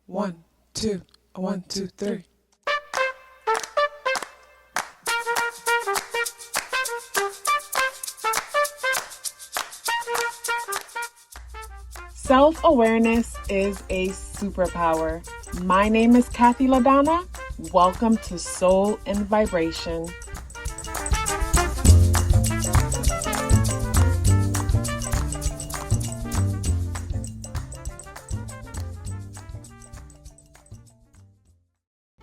1, 2, 1, 2, 3. Self-awareness is a superpower. My name is KathyLaDonna. Welcome to Soul and Vibration.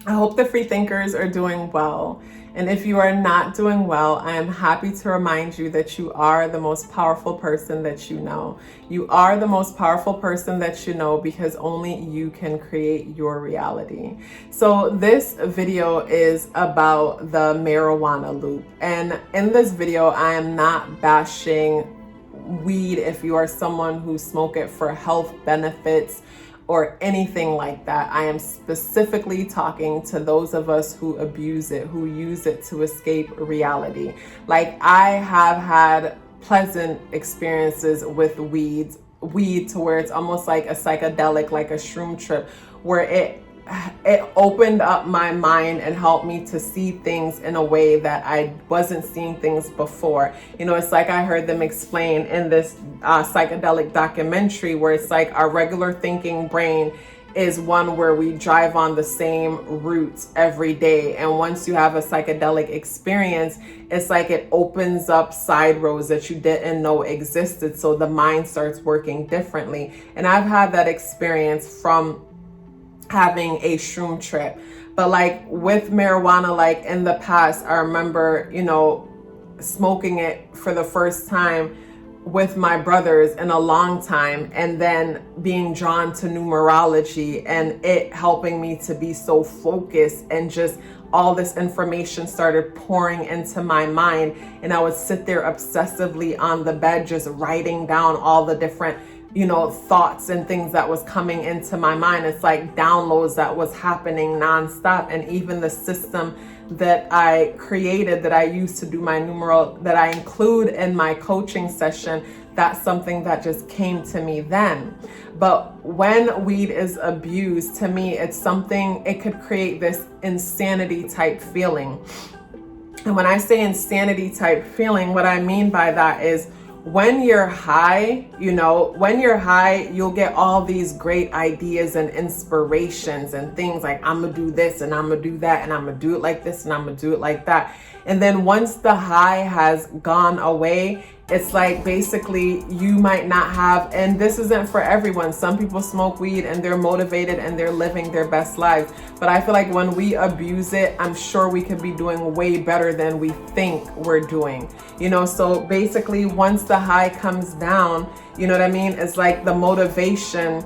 I hope the free thinkers are doing well. And if you are not doing well, I am happy to remind you that you are the most powerful person that you know. You are the most powerful person that you know because only you can create your reality. So this video is about the marijuana loop. And in this video, I am not bashing weed if you are someone who smoke it for health benefits or anything like that. I am specifically talking to those of us who abuse it, who use it to escape reality. Like, I have had pleasant experiences with weed to where it's almost like a psychedelic, like a shroom trip, where it opened up my mind and helped me to see things in a way that I wasn't seeing things before. You know, it's like I heard them explain in this psychedelic documentary where it's like our regular thinking brain is one where we drive on the same routes every day. And once you have a psychedelic experience, it's like it opens up side roads that you didn't know existed. So the mind starts working differently. And I've had that experience from having a shroom trip. But like with marijuana, like in the past, I remember, you know, smoking it for the first time with my brothers in a long time, and then being drawn to numerology and it helping me to be so focused, and just all this information started pouring into my mind, and I would sit there obsessively on the bed just writing down all the different, you know, thoughts and things that was coming into my mind. It's like downloads that was happening nonstop. And even the system that I created, that I used to do my numeral, that I include in my coaching session, that's something that just came to me then. But when weed is abused, to me, it's something, it could create this insanity type feeling. And when I say insanity type feeling, what I mean by that is, when you're high, you know, when you're high, you'll get all these great ideas and inspirations and things like, I'm gonna do this and I'm gonna do that and I'm gonna do it like this and I'm gonna do it like that. And then once the high has gone away, it's like basically you might not have, and this isn't for everyone. Some people smoke weed and they're motivated and they're living their best lives. But I feel like when we abuse it, I'm sure we could be doing way better than we think we're doing. You know, so basically once the high comes down, you know what I mean? It's like the motivation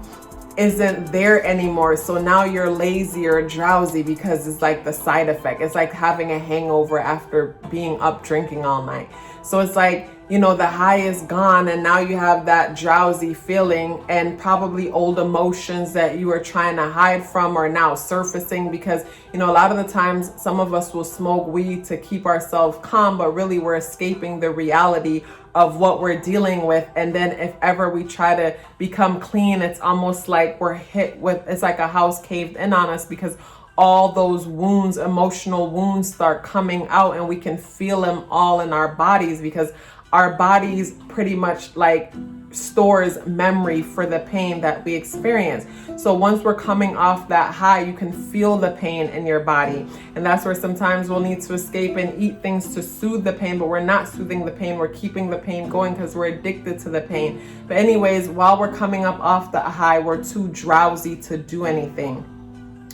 isn't there anymore. So now you're lazy or drowsy because it's like the side effect. It's like having a hangover after being up drinking all night. So it's like, you know, the high is gone and now you have that drowsy feeling, and probably old emotions that you were trying to hide from are now surfacing, because, you know, a lot of the times some of us will smoke weed to keep ourselves calm, but really we're escaping the reality of what we're dealing with. And then if ever we try to become clean, it's almost like we're hit with, it's like a house caved in on us, because all those wounds, emotional wounds, start coming out, and we can feel them all in our bodies, because our bodies pretty much like stores memory for the pain that we experience. So once we're coming off that high, you can feel the pain in your body. And that's where sometimes we'll need to escape and eat things to soothe the pain, but we're not soothing the pain. We're keeping the pain going because we're addicted to the pain. But anyways, while we're coming up off the high, we're too drowsy to do anything.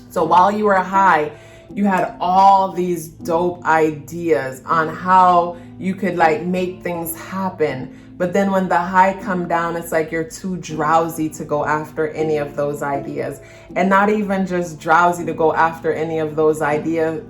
So while you were high, you had all these dope ideas on how you could like make things happen. But then when the high come down, it's like you're too drowsy to go after any of those ideas. And not even just drowsy to go after any of those ideas,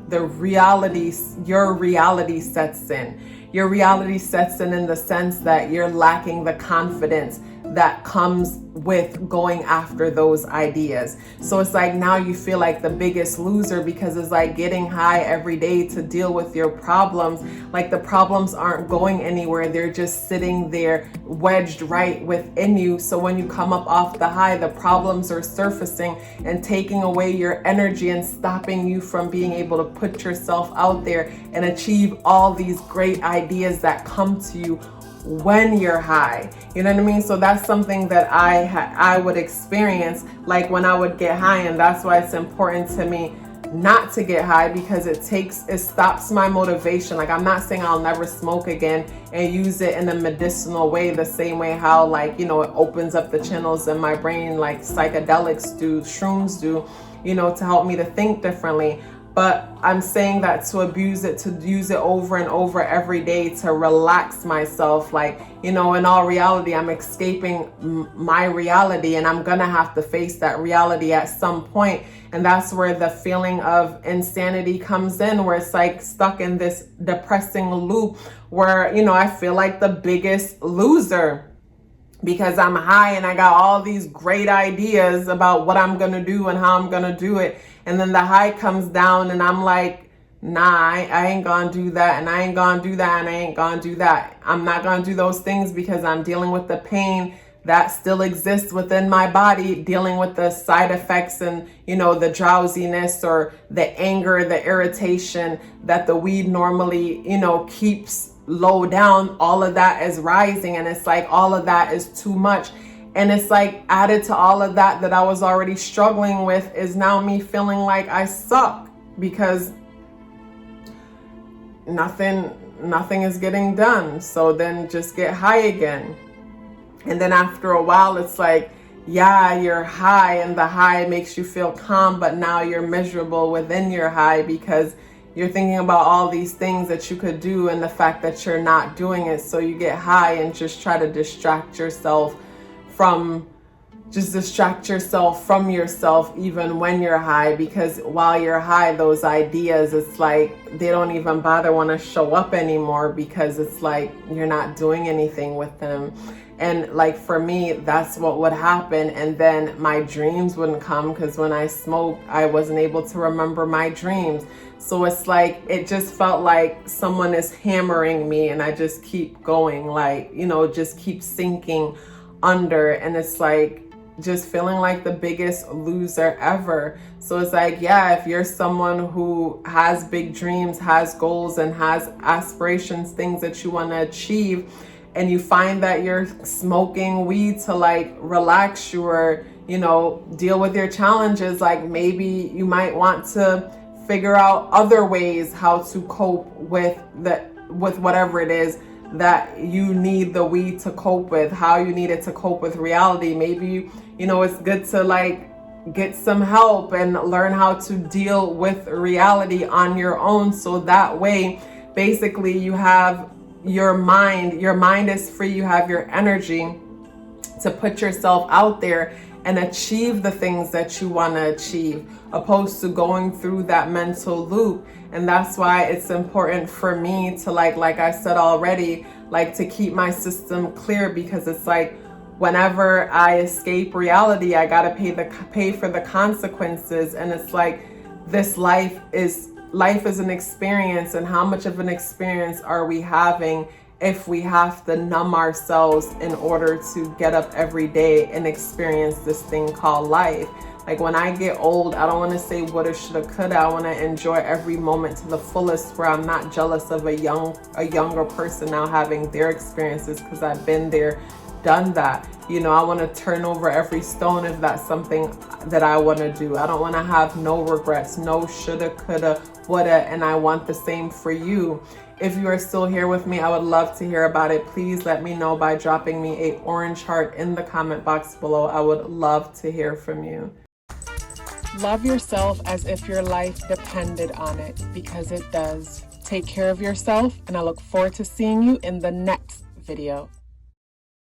your reality sets in. Your reality sets in the sense that you're lacking the confidence that comes with going after those ideas. So it's like now you feel like the biggest loser, because it's like getting high every day to deal with your problems. Like the problems aren't going anywhere. They're just sitting there wedged right within you. So when you come up off the high, the problems are surfacing and taking away your energy and stopping you from being able to put yourself out there and achieve all these great ideas that come to you when you're high. You know what I mean? So that's something that I would experience, like when I would get high. And that's why it's important to me not to get high, because it stops my motivation. Like, I'm not saying I'll never smoke again and use it in a medicinal way, the same way how, like, you know, it opens up the channels in my brain like psychedelics do, shrooms do, you know, to help me to think differently. But I'm saying that to abuse it, to use it over and over every day to relax myself. Like, you know, in all reality, I'm escaping my reality, and I'm gonna have to face that reality at some point. And that's where the feeling of insanity comes in, where it's like stuck in this depressing loop where, you know, I feel like the biggest loser, because I'm high and I got all these great ideas about what I'm gonna do and how I'm gonna do it. And then the high comes down and I'm like, nah, I ain't gonna do that, and I ain't gonna do that, and I ain't gonna do that. I'm not gonna do those things because I'm dealing with the pain that still exists within my body, dealing with the side effects and, you know, the drowsiness or the anger, the irritation that the weed normally, you know, keeps low down. All of that is rising, and it's like all of that is too much. And it's like added to all of that I was already struggling with is now me feeling like I suck because nothing is getting done. So then just get high again. And then after a while, it's like, yeah, you're high and the high makes you feel calm, but now you're miserable within your high because you're thinking about all these things that you could do and the fact that you're not doing it. So you get high and just try to distract yourself from yourself even when you're high, because while you're high, those ideas, it's like they don't even want to show up anymore, because it's like you're not doing anything with them. And like for me, that's what would happen. And then my dreams wouldn't come, because when I smoked, I wasn't able to remember my dreams. So it's like, it just felt like someone is hammering me and I just keep going, like, you know, just keep sinking under. And it's like just feeling like the biggest loser ever. So it's like, yeah, if you're someone who has big dreams, has goals, and has aspirations, things that you want to achieve, and you find that you're smoking weed to like relax you or, you know, deal with your challenges, like maybe you might want to figure out other ways how to cope with whatever it is that you need the weed to cope with, how you need it to cope with reality. Maybe, you know, it's good to like get some help and learn how to deal with reality on your own. So that way, basically, you have your mind is free. You have your energy to put yourself out there and achieve the things that you want to achieve, opposed to going through that mental loop. And that's why it's important for me to like I said already, like to keep my system clear, because it's like whenever I escape reality, I got to pay for the consequences. And it's like this life is an experience, and how much of an experience are we having if we have to numb ourselves in order to get up every day and experience this thing called life? Like when I get old, I don't want to say woulda, shoulda, coulda. I want to enjoy every moment to the fullest, where I'm not jealous of a younger person now having their experiences, because I've been there, done that. You know, I want to turn over every stone if that's something that I want to do. I don't want to have no regrets, no shoulda, coulda, woulda, and I want the same for you. If you are still here with me, I would love to hear about it. Please let me know by dropping me an orange heart in the comment box below. I would love to hear from you. Love yourself as if your life depended on it, because it does. Take care of yourself, and I look forward to seeing you in the next video.